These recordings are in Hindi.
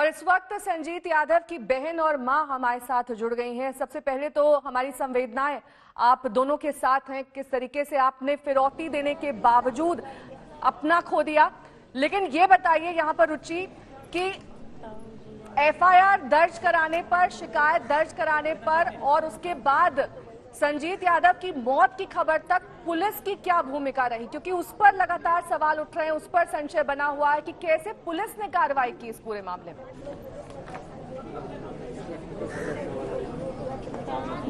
और इस वक्त संजीत यादव की बहन और मां हमारे साथ जुड़ गई हैं। सबसे पहले तो हमारी संवेदनाएं आप दोनों के साथ हैं। किस तरीके से आपने फिरौती देने के बावजूद अपना खो दिया, लेकिन ये बताइए यहाँ पर रुचि कि एफआईआर दर्ज कराने पर, शिकायत दर्ज कराने पर और उसके बाद संजीत यादव की मौत की खबर तक पुलिस की क्या भूमिका रही, क्योंकि उस पर लगातार सवाल उठ रहे हैं, उस पर संशय बना हुआ है कि कैसे पुलिस ने कार्रवाई की इस पूरे मामले में।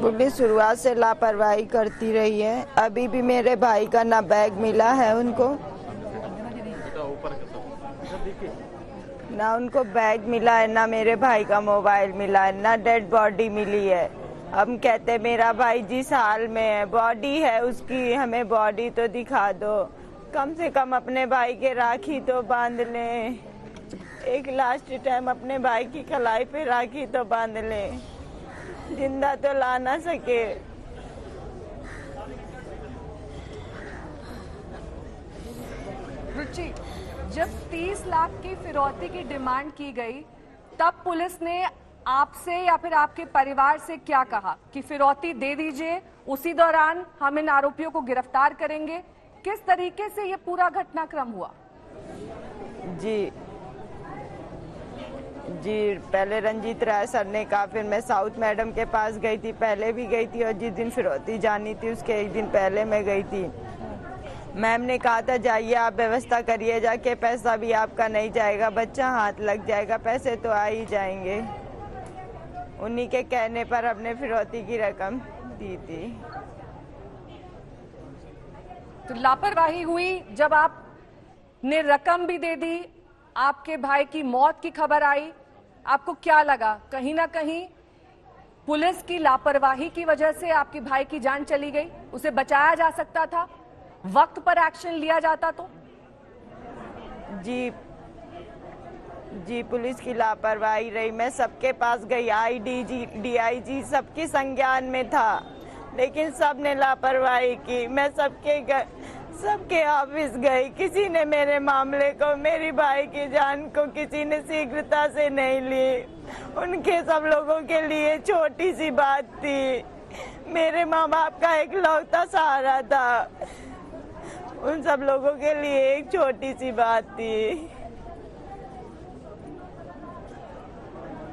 पुलिस शुरुआत से लापरवाही करती रही है। अभी भी मेरे भाई का ना बैग मिला है उनको, ना उनको बैग मिला है, ना मेरे भाई का मोबाइल मिला है, ना डेड बॉडी मिली है। हम कहते मेरा भाई जिस हाल में है, बॉडी है उसकी, हमें बॉडी तो दिखा दो, कम से कम अपने भाई के राखी तो बांध लें, एक लास्ट टाइम अपने भाई की कलाई पे राखी तो बांध लें, जिंदा तो ला ना सके। रुचि, जब 30 लाख की फिरौती की डिमांड की गई, तब पुलिस ने आपसे या फिर आपके परिवार से क्या कहा कि फिरौती दे दीजिए, उसी दौरान हम इन आरोपियों को गिरफ्तार करेंगे? किस तरीके से ये पूरा घटनाक्रम हुआ? जी, पहले रंजीत राय सर ने कहा, फिर मैं साउथ मैडम के पास गई थी, पहले भी गई थी, और जिस दिन फिरौती जानी थी उसके एक दिन पहले मैं गई थी। मैम ने कहा था जाइए आप व्यवस्था करिए जाके, पैसा भी आपका नहीं जाएगा, बच्चा हाथ लग जाएगा, पैसे तो आ ही जाएंगे। उन्हीं के कहने पर हमने फिरौती की रकम दी थी। तो लापरवाही हुई, जब आपने रकम भी दे दी, आपके भाई की मौत की खबर आई, आपको क्या लगा? कहीं ना कहीं पुलिस की लापरवाही की वजह से आपके भाई की जान चली गई, उसे बचाया जा सकता था, वक्त पर एक्शन लिया जाता तो? जी, पुलिस की लापरवाही रही। मैं सबके पास गई, आईडीजी, डीआईजी सबकी संज्ञान में था, लेकिन सब ने लापरवाही की। मैं सबके ऑफिस गई, किसी ने मेरे मामले को, मेरी भाई की जान को किसी ने शीघ्रता से नहीं ली। उनके सब लोगों के लिए छोटी सी बात थी, मेरे माँ बाप का एक लौता सहारा था, उन सब लोगों के लिए एक छोटी सी बात थी।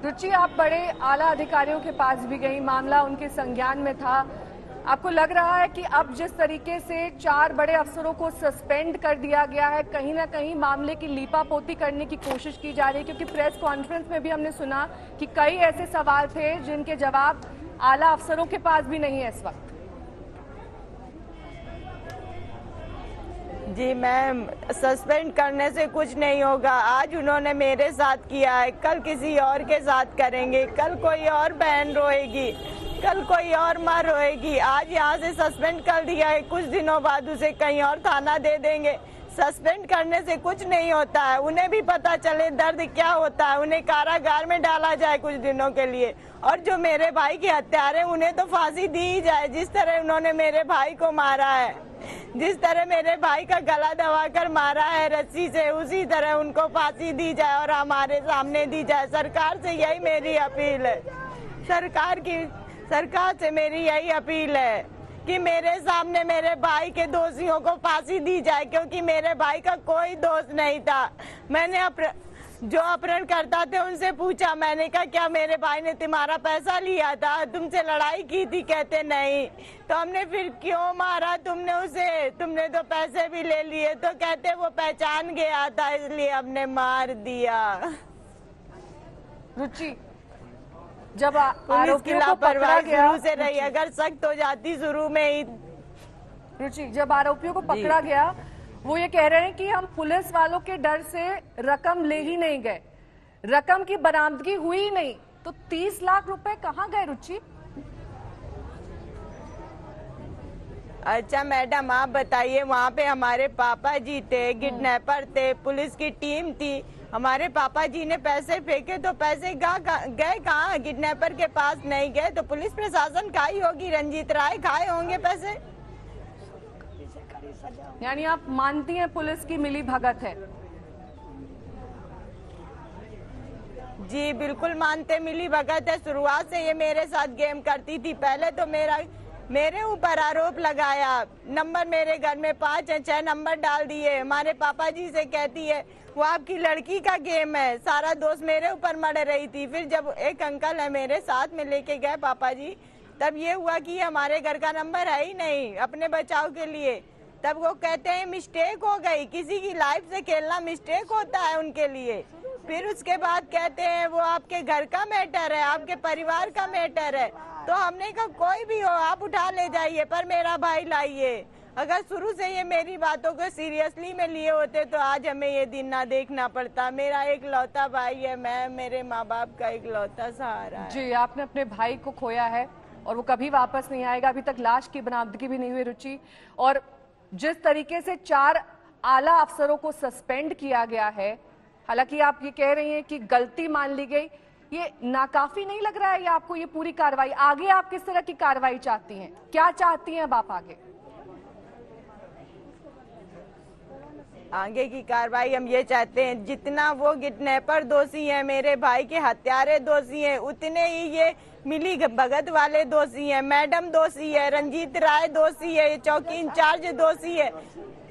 रुचि, आप बड़े आला अधिकारियों के पास भी गई, मामला उनके संज्ञान में था, आपको लग रहा है कि अब जिस तरीके से 4 बड़े अफसरों को सस्पेंड कर दिया गया है, कहीं ना कहीं मामले की लीपापोती करने की कोशिश की जा रही है? क्योंकि प्रेस कॉन्फ्रेंस में भी हमने सुना कि कई ऐसे सवाल थे जिनके जवाब आला अफसरों के पास भी नहीं है इस वक्त। जी मैम, सस्पेंड करने से कुछ नहीं होगा। आज उन्होंने मेरे साथ किया है, कल किसी और के साथ करेंगे, कल कोई और बहन रोएगी, कल कोई और माँ रोएगी। आज यहाँ से सस्पेंड कर दिया है, कुछ दिनों बाद उसे कहीं और थाना दे देंगे। सस्पेंड करने से कुछ नहीं होता है, उन्हें भी पता चले दर्द क्या होता है, उन्हें कारागार में डाला जाए कुछ दिनों के लिए। और जो मेरे भाई के हत्यारे, उन्हें तो फांसी दी ही जाए। जिस तरह उन्होंने मेरे भाई को मारा है, जिस तरह मेरे भाई का गला दबाकर मारा है रस्सी से, उसी तरह उनको फांसी दी जाए और हमारे सामने दी जाए। सरकार से यही मेरी अपील है, सरकार से मेरी यही अपील है कि मेरे सामने मेरे भाई के दोषियों को फांसी दी जाए, क्योंकि मेरे भाई का कोई दोष नहीं था। मैंने जो अपहरण करता थे उनसे पूछा, मैंने कहा क्या मेरे भाई ने तुम्हारा पैसा लिया था, तुमसे लड़ाई की थी? कहते नहीं। तो हमने फिर क्यों मारा तुमने उसे, तुमने तो पैसे भी ले लिए। तो कहते वो पहचान गया था इसलिए हमने मार दिया। रुचि, जब आरोपियों को पकड़ा गया, शुरू से रही, अगर सख्त हो जाती शुरू में ही। रुचि, जब आरोपियों को पकड़ा गया, वो ये कह रहे हैं कि हम पुलिस वालों के डर से रकम ले ही नहीं गए, रकम की बरामदगी हुई ही नहीं, तो 30 लाख रुपए कहाँ गए? रुचि, अच्छा मैडम आप बताइए, वहाँ पे हमारे पापा जी थे, किडनैपर थे, पुलिस की टीम थी, हमारे पापा जी ने पैसे फेंके तो पैसे गए कहाँ? किडनैपर के पास नहीं गए तो पुलिस प्रशासन खाई होगी, रंजीत राय खाए होंगे पैसे। यानी आप मानती हैं पुलिस की मिली भगत है? जी बिल्कुल मानते, मिली भगत है। शुरुआत से ये मेरे साथ गेम करती थी। पहले तो मेरे ऊपर आरोप लगाया, नंबर मेरे घर में 5 है, 6 नंबर डाल दिए। हमारे पापा जी से कहती है वो आपकी लड़की का गेम है, सारा दोस्त मेरे ऊपर मर रही थी। फिर जब एक अंकल है मेरे साथ में लेके गए पापा जी, तब ये हुआ कि हमारे घर का नंबर है ही नहीं अपने बचाव के लिए। तब वो कहते हैं मिस्टेक हो गई, किसी की लाइफ से खेलना मिस्टेक होता है उनके लिए। फिर उसके बाद कहते हैं वो आपके घर का मैटर है, आपके परिवार का मैटर है। तो हमने कहा कोई भी हो आप उठा ले जाइए, पर मेरा भाई लाइए। अगर शुरू से ये मेरी बातों को सीरियसली में लिए होते तो आज हमें ये दिन ना देखना पड़ता। मेरा एक लौता भाई है, मैं मेरे माँ बाप का एक लौता सहारा है। जी, आपने अपने भाई को खोया है और वो कभी वापस नहीं आएगा। अभी तक लाश की बरामदगी भी नहीं हुई रुचि, और जिस तरीके से 4 आला अफसरों को सस्पेंड किया गया है, हालांकि आप ये कह रही हैं कि गलती मान ली गई, ये नाकाफी नहीं लग रहा है? या आपको ये पूरी कार्रवाई, आगे आप किस तरह की कार्रवाई चाहती हैं, क्या चाहती हैं अब आप आगे? आगे की कार्रवाई हम ये चाहते हैं जितना वो किडनैपर दोषी हैं, मेरे भाई के हत्यारे दोषी हैं, उतने ही ये मिली भगत वाले दोषी हैं। मैडम दोषी है, रंजीत राय दोषी है, चौकी इंचार्ज दोषी है।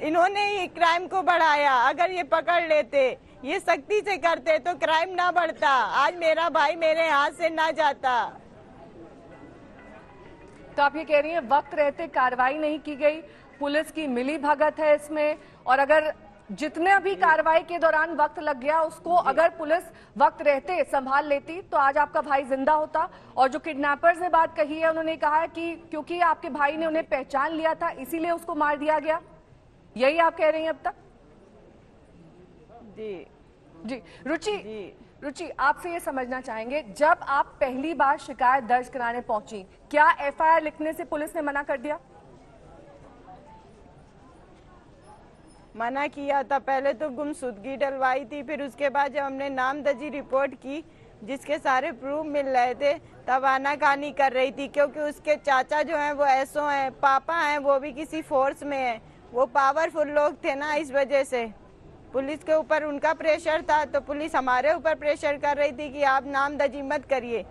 इन्होंने ही क्राइम को बढ़ाया। अगर ये पकड़ लेते, ये सख्ती से करते तो क्राइम ना बढ़ता, आज मेरा भाई मेरे हाथ से ना जाता। तो आप ये कह रही हैं वक्त रहते कार्रवाई नहीं की गई, पुलिस की मिली भगत है इसमें, और अगर जितने भी कार्रवाई के दौरान वक्त लग गया उसको अगर पुलिस वक्त रहते संभाल लेती तो आज आपका भाई जिंदा होता। और जो किडनैपर्स ने बात कही है, उन्होंने कहा है कि क्योंकि आपके भाई ने उन्हें पहचान लिया था इसीलिए उसको मार दिया गया, यही आप कह रही हैं अब तक? जी जी रुचि, आपसे ये समझना चाहेंगे, जब आप पहली बार शिकायत दर्ज कराने पहुंची, क्या एफआईआर लिखने से पुलिस ने मना कर दिया? मना किया था। पहले तो गुमशुदगी डलवाई थी, फिर उसके बाद जब हमने नामजदी रिपोर्ट की जिसके सारे प्रूफ मिल रहे थे, तब आनाकानी कर रही थी। क्योंकि उसके चाचा जो हैं वो एसओ हैं, पापा हैं वो भी किसी फोर्स में हैं, वो पावरफुल लोग थे ना, इस वजह से पुलिस के ऊपर उनका प्रेशर था। तो पुलिस हमारे ऊपर प्रेशर कर रही थी कि आप नामजदी मत करिए।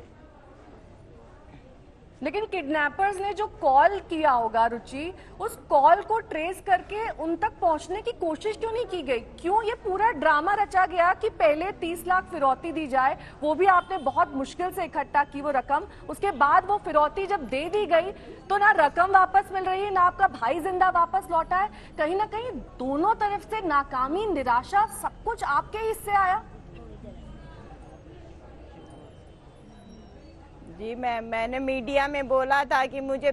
लेकिन किडनैपर्स ने जो कॉल किया होगा रुचि, उस कॉल को ट्रेस करके उन तक पहुंचने की कोशिश क्यों नहीं की गई? क्यों ये पूरा ड्रामा रचा गया कि पहले 30 लाख फिरौती दी जाए, वो भी आपने बहुत मुश्किल से इकट्ठा की वो रकम, उसके बाद वो फिरौती जब दे दी गई तो ना रकम वापस मिल रही है, ना आपका भाई जिंदा वापस लौटा है। कहीं ना कहीं दोनों तरफ से नाकामी, निराशा, सब कुछ आपके हिस्से आया। जी मैंने मीडिया में बोला था कि मुझे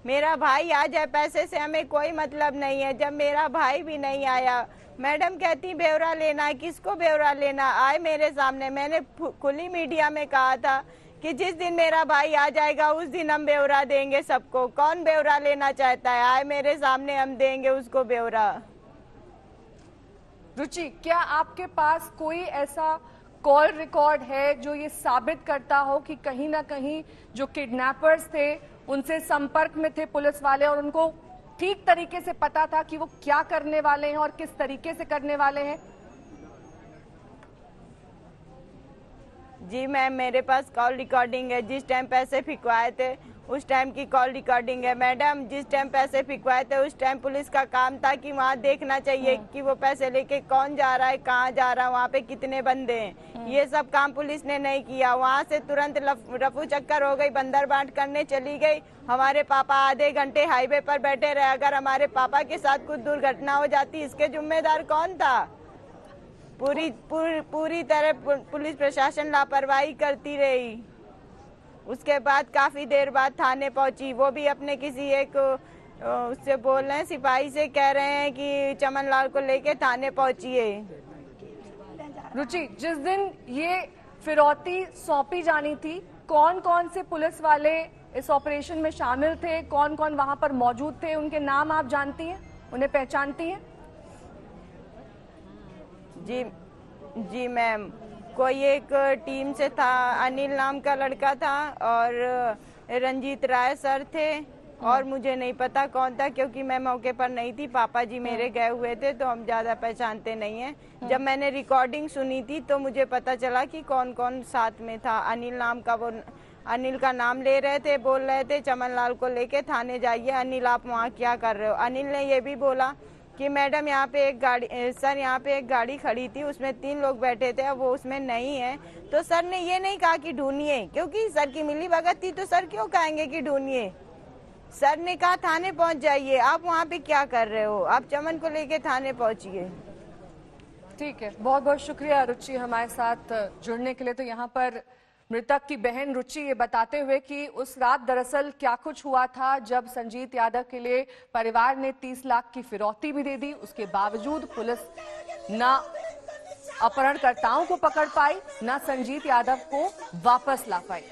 मेरा भाई आ जाए, पैसे से हमें कोई मतलब नहीं है। जब मेरा भाई भी नहीं आया, मैडम कहती ब्यौरा लेना, किसको ब्यौरा लेना, आए मेरे सामने। मैंने खुली मीडिया में कहा था कि जिस दिन मेरा भाई आ जाएगा उस दिन हम ब्यौरा देंगे सबको। कौन ब्यौरा लेना चाहता है, आए मेरे सामने, हम देंगे उसको ब्यौरा। रुचि, क्या आपके पास कोई ऐसा कॉल रिकॉर्ड है जो ये साबित करता हो कि कहीं ना कहीं जो किडनैपर्स थे उनसे संपर्क में थे पुलिस वाले और उनको ठीक तरीके से पता था कि वो क्या करने वाले हैं और किस तरीके से करने वाले हैं? जी मैम, मेरे पास कॉल रिकॉर्डिंग है। जिस टाइम पैसे फिकवाए थे उस टाइम की कॉल रिकॉर्डिंग है। मैडम, जिस टाइम पैसे फिकवाए थे उस टाइम पुलिस का काम था कि वहाँ देखना चाहिए कि वो पैसे लेके कौन जा रहा है, कहाँ जा रहा है, वहाँ पे कितने बंदे हैं। ये सब काम पुलिस ने नहीं किया। वहाँ से तुरंत रफू चक्कर हो गई, बंदर बांट करने चली गई। हमारे पापा आधे घंटे हाईवे पर बैठे रहे। अगर हमारे पापा के साथ कुछ दुर्घटना हो जाती, इसके जिम्मेदार कौन था? पूरी तरह पुलिस प्रशासन लापरवाही करती रही। उसके बाद काफी देर बाद थाने पहुंची, वो भी अपने किसी एक उससे बोल रहे हैं, सिपाही से कह रहे हैं कि चमन लाल को लेके थाने पहुंची है। रुचि, जिस दिन ये फिरौती सौंपी जानी थी, कौन कौन से पुलिस वाले इस ऑपरेशन में शामिल थे, कौन कौन वहां पर मौजूद थे, उनके नाम आप जानती हैं, उन्हें पहचानती हैं? जी मैम, कोई एक टीम से था, अनिल नाम का लड़का था और रंजीत राय सर थे और मुझे नहीं पता कौन था, क्योंकि मैं मौके पर नहीं थी, पापा जी मेरे गए हुए थे, तो हम ज्यादा पहचानते नहीं हैं। जब मैंने रिकॉर्डिंग सुनी थी तो मुझे पता चला कि कौन कौन साथ में था। अनिल नाम का, वो अनिल का नाम ले रहे थे, बोल रहे थे चमनलाल को लेके थाने जाइए, अनिल आप वहाँ क्या कर रहे हो। अनिल ने ये भी बोला कि मैडम यहाँ पे एक गाड़ी, सर यहाँ पे एक गाड़ी खड़ी थी, उसमें 3 लोग बैठे थे, अब वो उसमें नहीं है। तो सर ने ये नहीं कहा कि ढूंढिए, क्योंकि सर की मिली भगत थी, तो सर क्यों कहेंगे कि ढूंढिए। सर ने कहा थाने पहुंच जाइए, आप वहाँ पे क्या कर रहे हो, आप चमन को लेके थाने पहुंचिए। ठीक है, बहुत बहुत शुक्रिया रुचि हमारे साथ जुड़ने के लिए। तो यहाँ पर मृतक की बहन रुचि ये बताते हुए कि उस रात दरअसल क्या कुछ हुआ था, जब संजीत यादव के लिए परिवार ने 30 लाख की फिरौती भी दे दी, उसके बावजूद पुलिस ना अपहरणकर्ताओं को पकड़ पाई, ना संजीत यादव को वापस ला पाई।